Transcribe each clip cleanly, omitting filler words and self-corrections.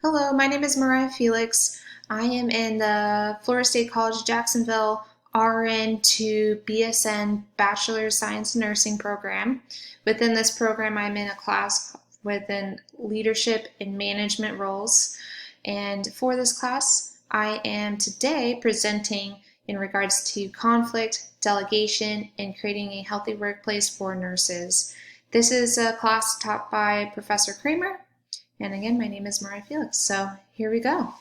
Hello, my name is Mariah Felix. I am in the Florida State College Jacksonville RN to BSN Bachelor of Science in Nursing program. Within this program, I'm in a class within leadership and management roles. And for this class, I am today presenting in regards to conflict, delegation, and creating a healthy workplace for nurses. This is a class taught by Professor Kramer. And again, my name is Mariah Felix. So here we go.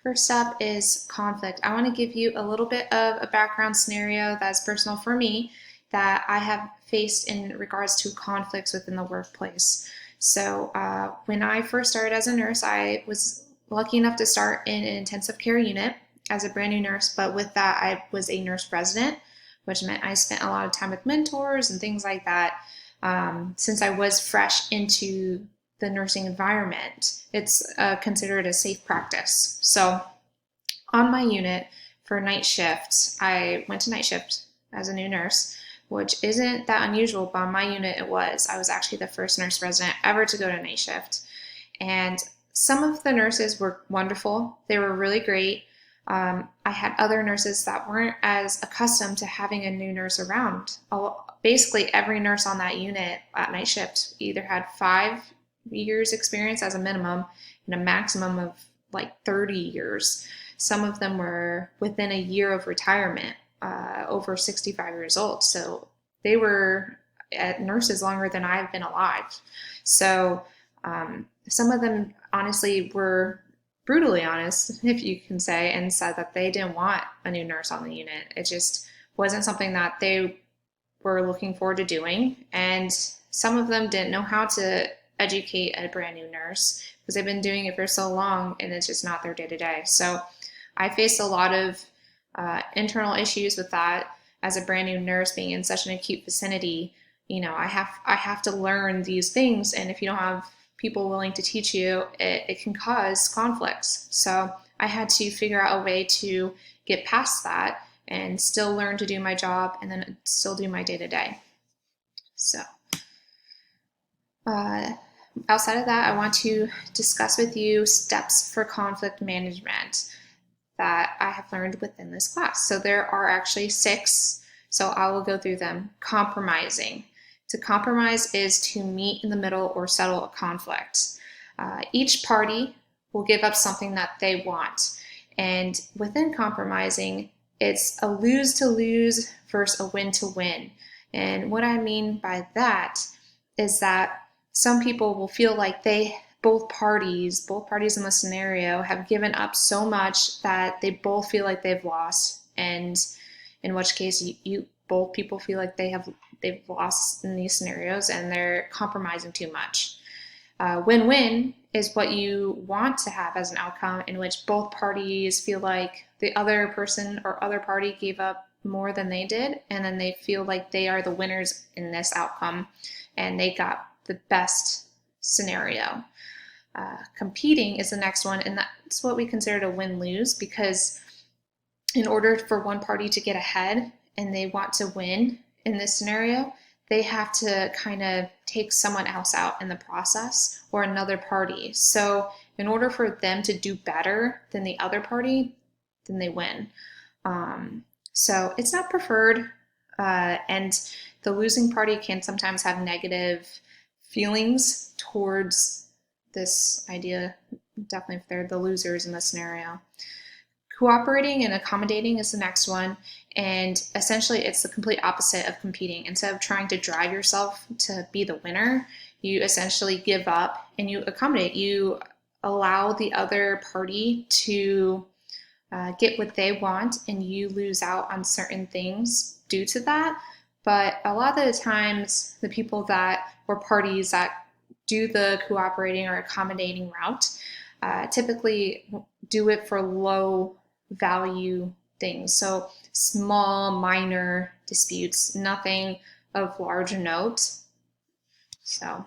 First up is conflict. I want to give you a little bit of a background scenario that's personal for me that I have faced in regards to conflicts within the workplace. So when I first started as a nurse, I was lucky enough to start in an intensive care unit as a brand new nurse. But with that, I was a nurse resident, which meant I spent a lot of time with mentors and things like that. Since I was fresh into the nursing environment, it's considered a safe practice. So on my unit for night shifts, I went to night shift as a new nurse, which isn't that unusual, but on my unit it was. I was actually the first nurse resident ever to go to night shift. And some of the nurses were wonderful. They were really great. I had other nurses that weren't as accustomed to having a new nurse around. Basically, every nurse on that unit at night shift either had 5 years experience as a minimum and a maximum of like 30 years. Some of them were within a year of retirement, over 65 years old. So they were nurses longer than I've been alive. So some of them honestly were brutally honest, if you can say, and said that they didn't want a new nurse on the unit. It just wasn't something that they were looking forward to doing. And some of them didn't know how to educate a brand new nurse because they've been doing it for so long and it's just not their day to day. So I faced a lot of internal issues with that as a brand new nurse being in such an acute vicinity. You know, I have to learn these things, and if you don't have people willing to teach you, it can cause conflicts. So I had to figure out a way to get past that and still learn to do my job and then still do my day to day. So outside of that, I want to discuss with you steps for conflict management that I have learned within this class. So there are actually 6, so I will go through them. Compromising. To compromise is to meet in the middle or settle a conflict. Each party will give up something that they want. And within compromising, it's a lose to lose versus a win to win. And what I mean by that is that some people will feel like both parties in the scenario have given up so much that they both feel like they've lost, and in which case you both people feel like they've lost in these scenarios and they're compromising too much. Win-win is what you want to have as an outcome, in which both parties feel like the other person or other party gave up more than they did, and then they feel like they are the winners in this outcome and they got the best scenario. Competing is the next one, and that's what we consider a win-lose, because in order for one party to get ahead and they want to win in this scenario, they have to kind of take someone else out in the process, or another party. So in order for them to do better than the other party, then they win. So it's not preferred, and the losing party can sometimes have negative feelings towards this idea, definitely if they're the losers in the scenario. Cooperating and accommodating is the next one, and essentially it's the complete opposite of competing. Instead of trying to drive yourself to be the winner, you essentially give up and you accommodate. You allow the other party to get what they want, and you lose out on certain things due to that. But a lot of the times, the people that or parties that do the cooperating or accommodating route typically do it for low value things. So small, minor disputes, nothing of large note. So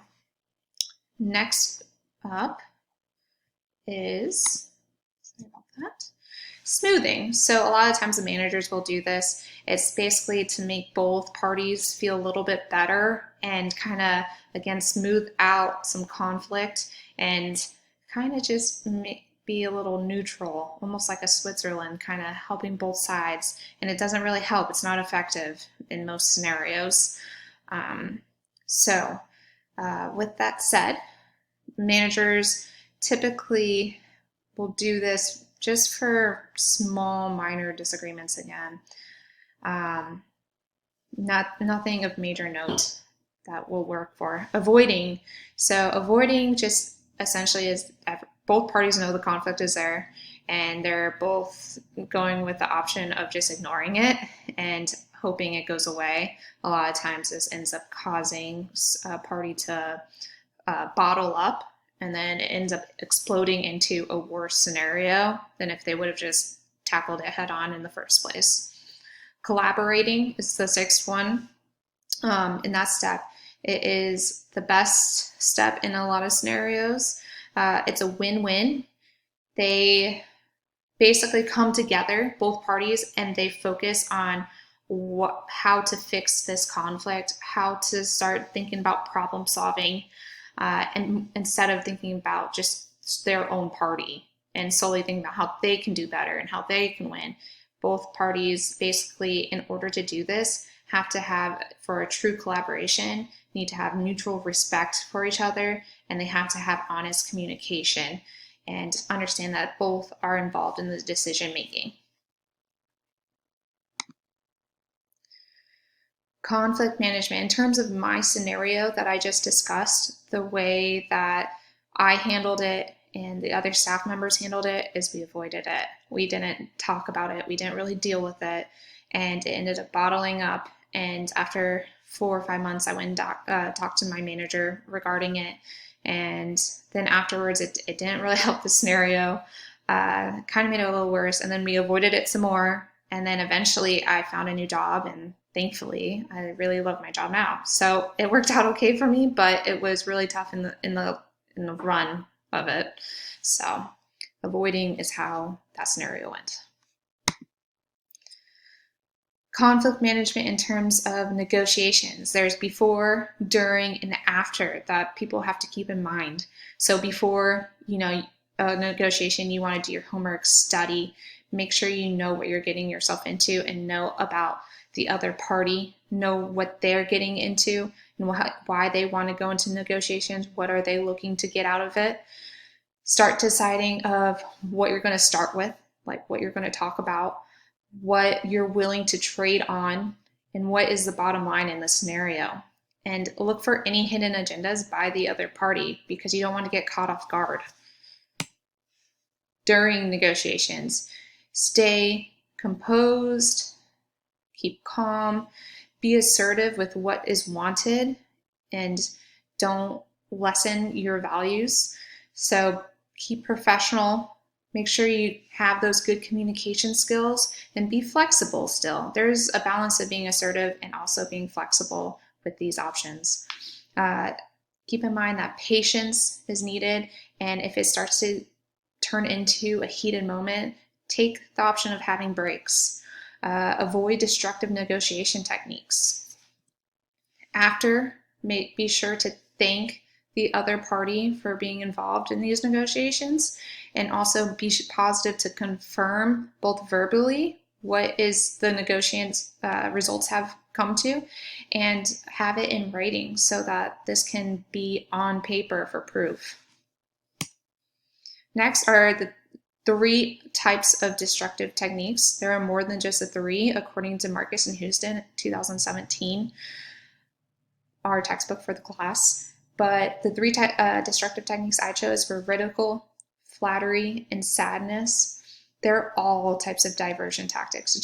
next up is, sorry about that. smoothing. So a lot of times the managers will do this. It's basically to make both parties feel a little bit better and kind of, again, smooth out some conflict and kind of just be a little neutral, almost like a Switzerland, kind of helping both sides. And it doesn't really help. It's not effective in most scenarios. With that said, managers typically will do this just for small, minor disagreements again. Nothing of major note that will work for. Avoiding. So avoiding just essentially is both parties know the conflict is there and they're both going with the option of just ignoring it and hoping it goes away. A lot of times this ends up causing a party to bottle up, and then it ends up exploding into a worse scenario than if they would have just tackled it head on in the first place. Collaborating is the sixth one. In that step, it is the best step in a lot of scenarios. It's a win-win. They basically come together, both parties, and they focus on how to fix this conflict, how to start thinking about problem solving, and instead of thinking about just their own party and solely thinking about how they can do better and how they can win. Both parties basically, in order to do this, have to have, for a true collaboration, need to have mutual respect for each other, and they have to have honest communication and understand that both are involved in the decision making. Conflict management. In terms of my scenario that I just discussed, the way that I handled it and the other staff members handled it is we avoided it. We didn't talk about it. We didn't really deal with it. And it ended up bottling up. And after 4 or 5 months, I went and talked to my manager regarding it. And then afterwards, it didn't really help the scenario. Kind of made it a little worse. And then we avoided it some more. And then eventually I found a new job, and thankfully I really love my job now. So it worked out okay for me, but it was really tough in the run of it. So avoiding is how that scenario went. Conflict management in terms of negotiations. There's before, during, and after that people have to keep in mind. So before, a negotiation, you want to do your homework, study, make sure you know what you're getting yourself into and know about the other party, know what they're getting into and why they want to go into negotiations, what are they looking to get out of it. Start deciding of what you're going to start with, like what you're going to talk about, what you're willing to trade on, and what is the bottom line in the scenario. And look for any hidden agendas by the other party because you don't want to get caught off guard. During negotiations, stay composed, keep calm, be assertive with what is wanted, and don't lessen your values. So keep professional, make sure you have those good communication skills, and be flexible still. There's a balance of being assertive and also being flexible with these options. Keep in mind that patience is needed, and if it starts to turn into a heated moment, take the option of having breaks. Avoid destructive negotiation techniques. After, be sure to thank the other party for being involved in these negotiations, and also be positive to confirm both verbally what is the negotiations results have come to, and have it in writing so that this can be on paper for proof. Next are the 3 types of destructive techniques. There are more than just the 3, according to Marcus and Houston, 2017, our textbook for the class. But the 3 destructive techniques I chose were ridicule, flattery, and sadness. They're all types of diversion tactics.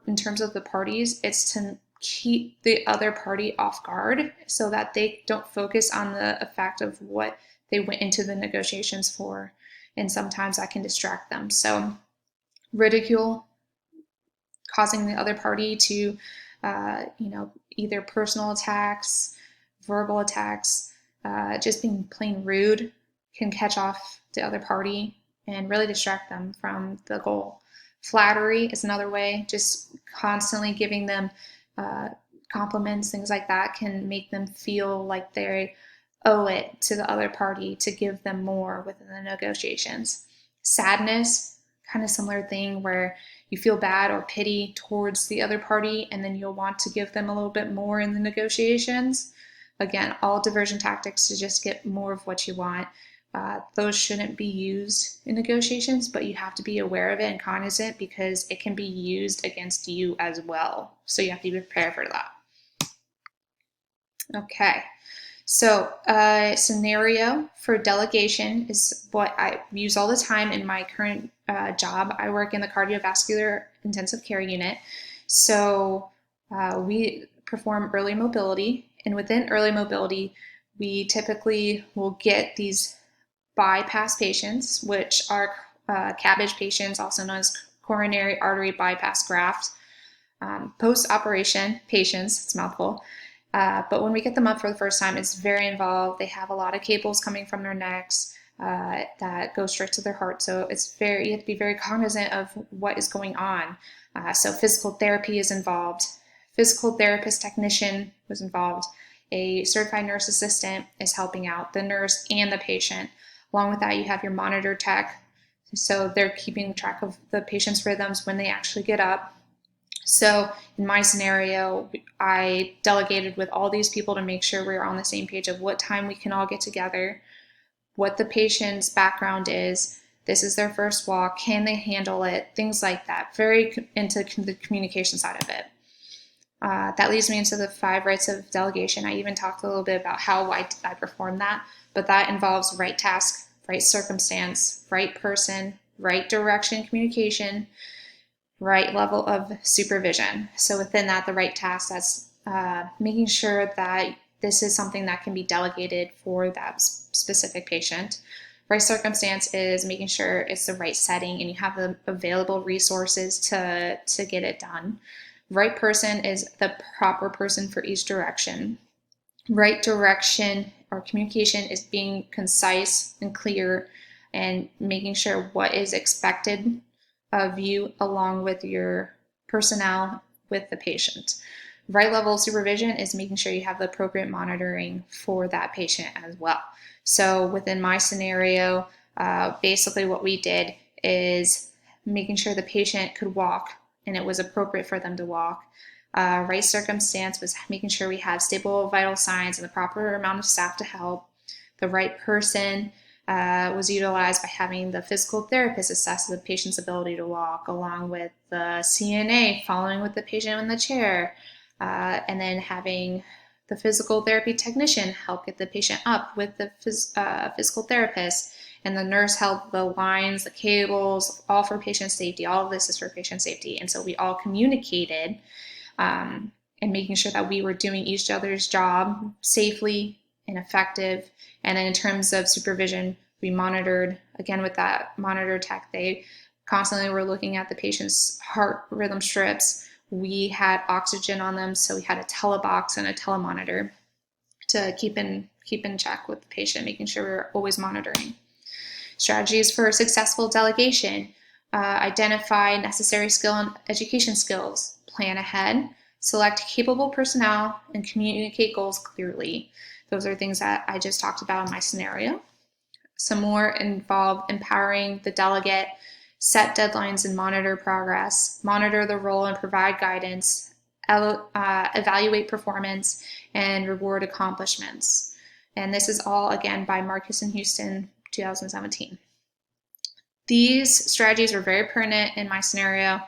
In terms of the parties, it's to keep the other party off guard so that they don't focus on the effect of what they went into the negotiations for. And sometimes that can distract them. So ridicule, causing the other party to, either personal attacks, verbal attacks, just being plain rude can catch off the other party and really distract them from the goal. Flattery is another way, just constantly giving them compliments, things like that can make them feel like they owe it to the other party to give them more within the negotiations. Sadness, kind of similar thing where you feel bad or pity towards the other party and then you'll want to give them a little bit more in the negotiations. Again, all diversion tactics to just get more of what you want. Those shouldn't be used in negotiations, but you have to be aware of it and cognizant because it can be used against you as well. So you have to be prepared for that. Okay, so a scenario for delegation is what I use all the time in my current job. I work in the cardiovascular intensive care unit. So we perform early mobility, and within early mobility, we typically will get these bypass patients, which are CABG patients, also known as coronary artery bypass graft, post-operation patients, it's a mouthful. But when we get them up for the first time, it's very involved. They have a lot of cables coming from their necks that go straight to their heart. So you have to be very cognizant of what is going on. So physical therapy is involved. Physical therapist technician was involved. A certified nurse assistant is helping out the nurse and the patient. Along with that, you have your monitor tech. So they're keeping track of the patient's rhythms when they actually get up. So in my scenario, I delegated with all these people to make sure we were on the same page of what time we can all get together, what the patient's background is, this is their first walk, can they handle it, things like that. Very into the communication side of it. That leads me into the 5 rights of delegation. I even talked a little bit about how I perform that, but that involves right task, right circumstance, right person, right direction communication, right level of supervision. So within that, the right task, that's making sure that this is something that can be delegated for that specific patient. Right circumstance is making sure it's the right setting and you have the available resources to get it done. Right person is the proper person for each direction. Right direction or communication is being concise and clear and making sure what is expected of you along with your personnel with the patient. Right level of supervision is making sure you have the appropriate monitoring for that patient as well. So within my scenario, basically what we did is making sure the patient could walk and it was appropriate for them to walk. Right circumstance was making sure we had stable vital signs and the proper amount of staff to help. The right person was utilized by having the physical therapist assess the patient's ability to walk, along with the CNA following with the patient in the chair, and then having the physical therapy technician help get the patient up with the physical therapist, and the nurse held the lines, the cables, all for patient safety. All of this is for patient safety. And so we all communicated and making sure that we were doing each other's job safely and effective. And then in terms of supervision, we monitored, again with that monitor tech, they constantly were looking at the patient's heart rhythm strips. We had oxygen on them, so we had a telebox and a telemonitor to keep in check with the patient, making sure we were always monitoring. Strategies for successful delegation: identify necessary skill and education skills, plan ahead, select capable personnel, and communicate goals clearly. Those are things that I just talked about in my scenario. Some more involve empowering the delegate, set deadlines and monitor progress, monitor the role and provide guidance, evaluate performance, and reward accomplishments. And this is all, again, by Marcus and Houston, 2017. These strategies were very pertinent in my scenario.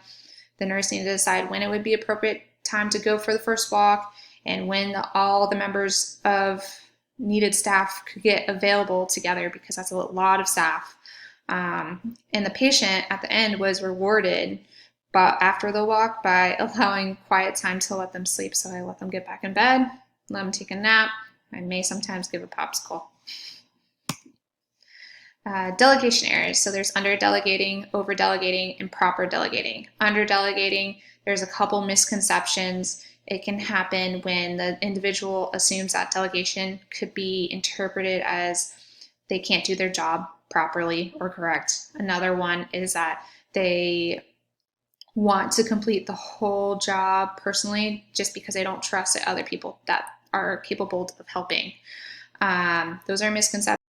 The nurse needed to decide when it would be appropriate time to go for the first walk and when all the members of needed staff could get available together, because that's a lot of staff. And the patient at the end was rewarded but after the walk by allowing quiet time to let them sleep. So I let them get back in bed, let them take a nap. I may sometimes give a popsicle. Delegation errors. So there's under-delegating, over-delegating, and proper delegating. Under-delegating, there's a couple misconceptions. It can happen when the individual assumes that delegation could be interpreted as they can't do their job. properly or correct. Another one is that they want to complete the whole job personally just because they don't trust other people that are capable of helping. Those are misconceptions